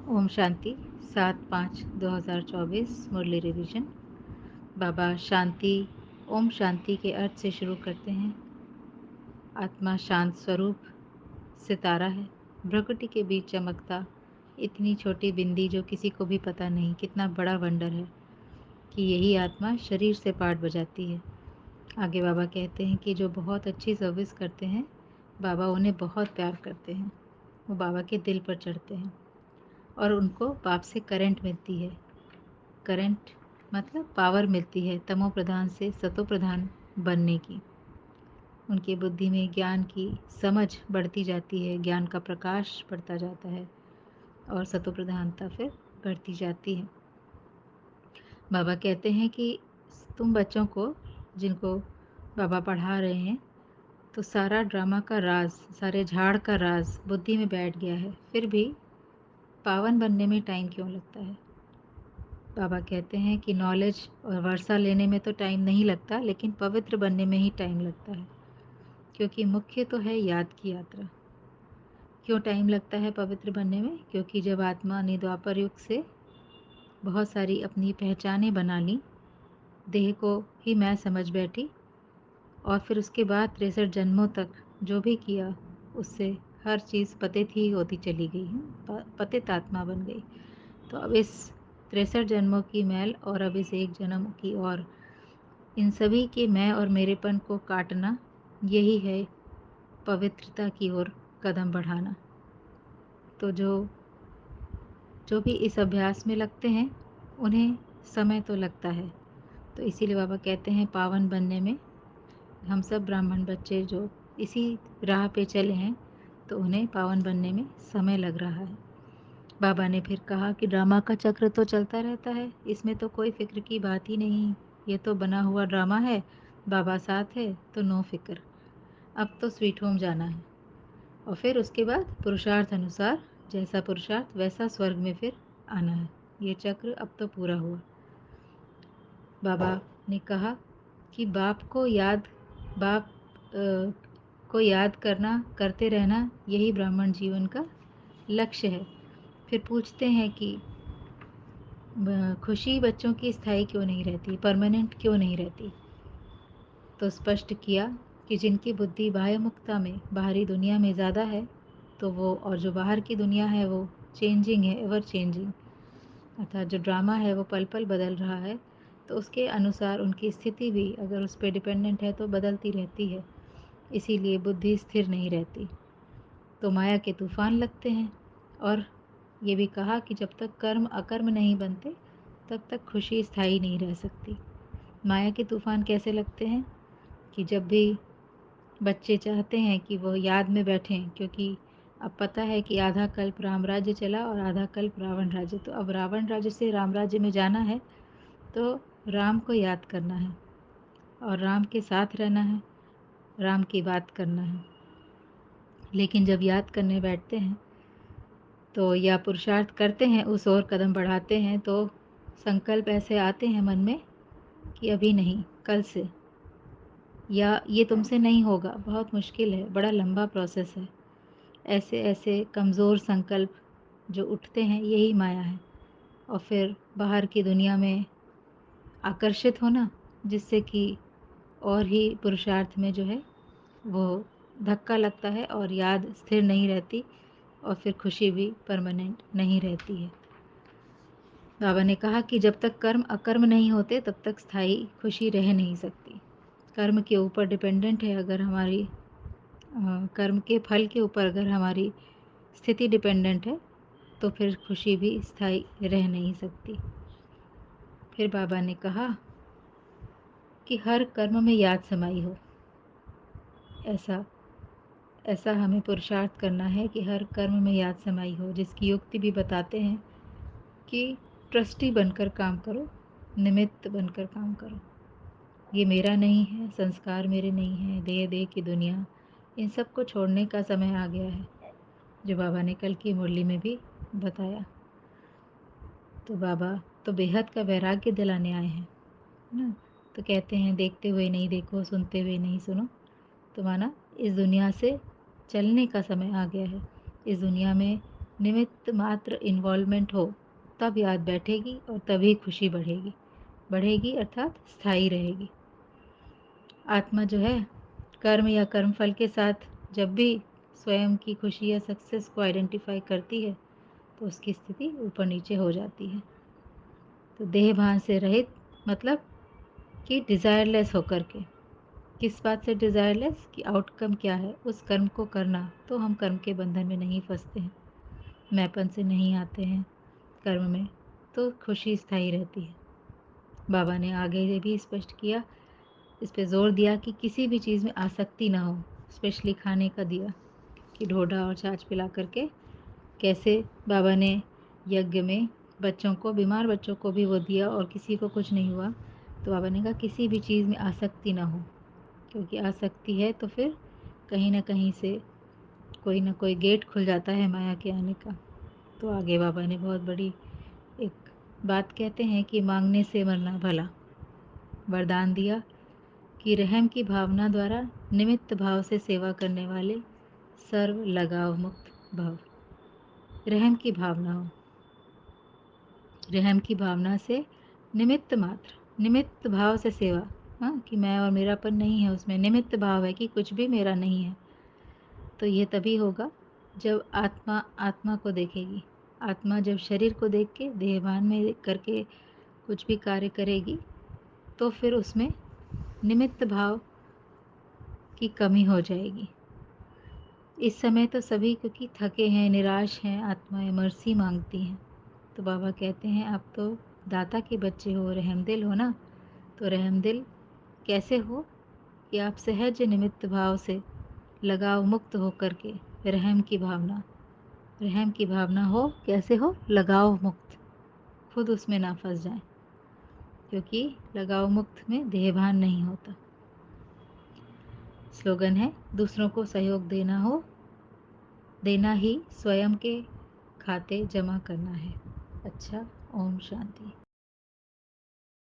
ओम शांति 7/5/2024 मुरली revision. बाबा शांति ओम शांति के अर्थ से शुरू करते हैं। आत्मा शांत स्वरूप सितारा है, प्रकृति के बीच चमकता इतनी छोटी बिंदी जो किसी को भी पता नहीं। कितना बड़ा वंडर है कि यही आत्मा शरीर से पाठ बजाती है। आगे बाबा कहते हैं कि जो बहुत अच्छी सर्विस करते हैं, बाबा उन्हें बहुत प्यार करते हैं। वो बाबा के दिल पर चढ़ते हैं और उनको बाप से करंट मिलती है। करंट मतलब पावर मिलती है तमो प्रधान से सतो प्रधान बनने की। उनकी बुद्धि में ज्ञान की समझ बढ़ती जाती है, ज्ञान का प्रकाश बढ़ता जाता है और सतो प्रधानता फिर बढ़ती जाती है। बाबा कहते हैं कि तुम बच्चों को, जिनको बाबा पढ़ा रहे हैं, तो सारा ड्रामा का राज, सारे झाड़ का राज बुद्धि में बैठ गया है, फिर भी पावन बनने में टाइम क्यों लगता है। बाबा कहते हैं कि नॉलेज और वर्षा लेने में तो टाइम नहीं लगता, लेकिन पवित्र बनने में ही टाइम लगता है, क्योंकि मुख्य तो है याद की यात्रा। क्यों टाइम लगता है पवित्र बनने में? क्योंकि जब आत्मा ने द्वापर युग से बहुत सारी अपनी पहचानें बना ली, देह को ही मैं समझ बैठी, और फिर उसके बाद 63 जन्मों तक जो भी किया उससे हर चीज़ पतित ही होती चली गई है, पतित आत्मा बन गई। तो अब इस 63 जन्मों की मैल और अब इस एक जन्म की, और इन सभी के मैं और मेरेपन को काटना, यही है पवित्रता की ओर कदम बढ़ाना। तो जो भी इस अभ्यास में लगते हैं उन्हें समय तो लगता है। तो इसीलिए बाबा कहते हैं पावन बनने में हम सब ब्राह्मण बच्चे जो इसी राह पे चले हैं, तो उन्हें पावन बनने में समय लग रहा है। बाबा ने फिर कहा कि ड्रामा का चक्र तो चलता रहता है, इसमें तो कोई फिक्र की बात ही नहीं, ये तो बना हुआ ड्रामा है, बाबा साथ है तो नो फिक्र। अब तो स्वीट होम जाना है और फिर उसके बाद पुरुषार्थ अनुसार जैसा पुरुषार्थ वैसा स्वर्ग में फिर आना है। ये चक्र अब तो पूरा हुआ। बाबा ने कहा कि बाप को याद करना, करते रहना, यही ब्राह्मण जीवन का लक्ष्य है। फिर पूछते हैं कि खुशी बच्चों की स्थायी क्यों नहीं रहती, परमानेंट क्यों नहीं रहती? तो स्पष्ट किया कि जिनकी बुद्धि बाह्य मुक्ता में, बाहरी दुनिया में ज़्यादा है, तो वो, और जो बाहर की दुनिया है वो चेंजिंग है, एवर चेंजिंग, अर्थात जो ड्रामा है वो पल पल बदल रहा है, तो उसके अनुसार उनकी स्थिति भी अगर उस पर डिपेंडेंट है तो बदलती रहती है। इसीलिए बुद्धि स्थिर नहीं रहती, तो माया के तूफान लगते हैं। और ये भी कहा कि जब तक कर्म अकर्म नहीं बनते तब तक खुशी स्थायी नहीं रह सकती। माया के तूफान कैसे लगते हैं? कि जब भी बच्चे चाहते हैं कि वो याद में बैठें, क्योंकि अब पता है कि आधा कल्प राम राज्य चला और आधा कल्प रावण राज्य, तो अब रावण राज्य से राम राज्य में जाना है, तो राम को याद करना है और राम के साथ रहना है, राम की बात करना है। लेकिन जब याद करने बैठते हैं तो, या पुरुषार्थ करते हैं, उस ओर कदम बढ़ाते हैं, तो संकल्प ऐसे आते हैं मन में कि अभी नहीं, कल से, या ये तुमसे नहीं होगा, बहुत मुश्किल है, बड़ा लंबा प्रोसेस है। ऐसे ऐसे कमज़ोर संकल्प जो उठते हैं, यही माया है। और फिर बाहर की दुनिया में आकर्षित होना, जिससे कि और ही पुरुषार्थ में जो है वो धक्का लगता है और याद स्थिर नहीं रहती, और फिर खुशी भी परमानेंट नहीं रहती है। बाबा ने कहा कि जब तक कर्म अकर्म नहीं होते तब तक स्थायी खुशी रह नहीं सकती। कर्म के ऊपर डिपेंडेंट है, अगर हमारी कर्म के फल के ऊपर अगर हमारी स्थिति डिपेंडेंट है, तो फिर खुशी भी स्थायी रह नहीं सकती। फिर बाबा ने कहा कि हर कर्म में याद समाई हो, ऐसा ऐसा हमें पुरुषार्थ करना है कि हर कर्म में याद समाई हो, जिसकी युक्ति भी बताते हैं कि ट्रस्टी बनकर काम करो, निमित्त बनकर काम करो। ये मेरा नहीं है, संस्कार मेरे नहीं हैं, देह की दुनिया, इन सब को छोड़ने का समय आ गया है, जो बाबा ने कल की मुरली में भी बताया। तो बाबा तो बेहद का वैराग्य दिलाने आए हैं ना। तो कहते हैं देखते हुए नहीं देखो, सुनते हुए नहीं सुनो। तो माना इस दुनिया से चलने का समय आ गया है। इस दुनिया में निमित्त मात्र इन्वॉल्वमेंट हो तब याद बैठेगी और तभी खुशी बढ़ेगी। बढ़ेगी अर्थात स्थायी रहेगी। आत्मा जो है कर्म या कर्मफल के साथ जब भी स्वयं की खुशी या सक्सेस को आइडेंटिफाई करती है तो उसकी स्थिति ऊपर नीचे हो जाती है। तो देह भान से रहित मतलब कि डिज़ायरलेस होकर के। किस बात से डिज़ायरलेस? कि आउटकम क्या है उस कर्म को करना, तो हम कर्म के बंधन में नहीं फंसते हैं, मैपन से नहीं आते हैं कर्म में, तो खुशी स्थायी रहती है। बाबा ने आगे ये भी स्पष्ट किया, इस पे ज़ोर दिया कि किसी भी चीज़ में आसक्ति ना हो। स्पेशली खाने का दिया कि ढोढा और छाछ पिला करके कैसे बाबा ने यज्ञ में बच्चों को, बीमार बच्चों को भी वो दिया और किसी को कुछ नहीं हुआ। तो बाबा ने कहा किसी भी चीज़ में आसक्ति ना हो, क्योंकि आसक्ति है तो फिर कहीं ना कहीं से कोई ना कोई गेट खुल जाता है माया के आने का। तो आगे बाबा ने बहुत बड़ी एक बात कहते हैं कि मांगने से मरना भला, वरदान दिया कि रहम की भावना द्वारा निमित्त भाव से सेवा करने वाले सर्व लगाव मुक्त भव। रहम की भावना हो, रहम की भावना से निमित्त मात्र, निमित्त भाव से सेवा, हाँ, कि मैं और मेरापन नहीं है उसमें, निमित्त भाव है कि कुछ भी मेरा नहीं है। तो ये तभी होगा जब आत्मा आत्मा को देखेगी। आत्मा जब शरीर को देख के देहभान में करके कुछ भी कार्य करेगी तो फिर उसमें निमित्त भाव की कमी हो जाएगी। इस समय तो सभी क्योंकि थके हैं, निराश हैं, आत्माएं मर्सी मांगती हैं। तो बाबा कहते हैं आप तो दाता के बच्चे हो, रहमदिल हो ना। तो रहमदिल कैसे हो? कि आप सहज निमित्त भाव से लगाव मुक्त होकर के रहम की भावना, रहम की भावना हो। कैसे हो? लगाव मुक्त, खुद उसमें ना फंस जाएं, क्योंकि लगाव मुक्त में देहभान नहीं होता। स्लोगन है दूसरों को सहयोग देना हो, देना ही स्वयं के खाते जमा करना है। अच्छा, ओम शांति।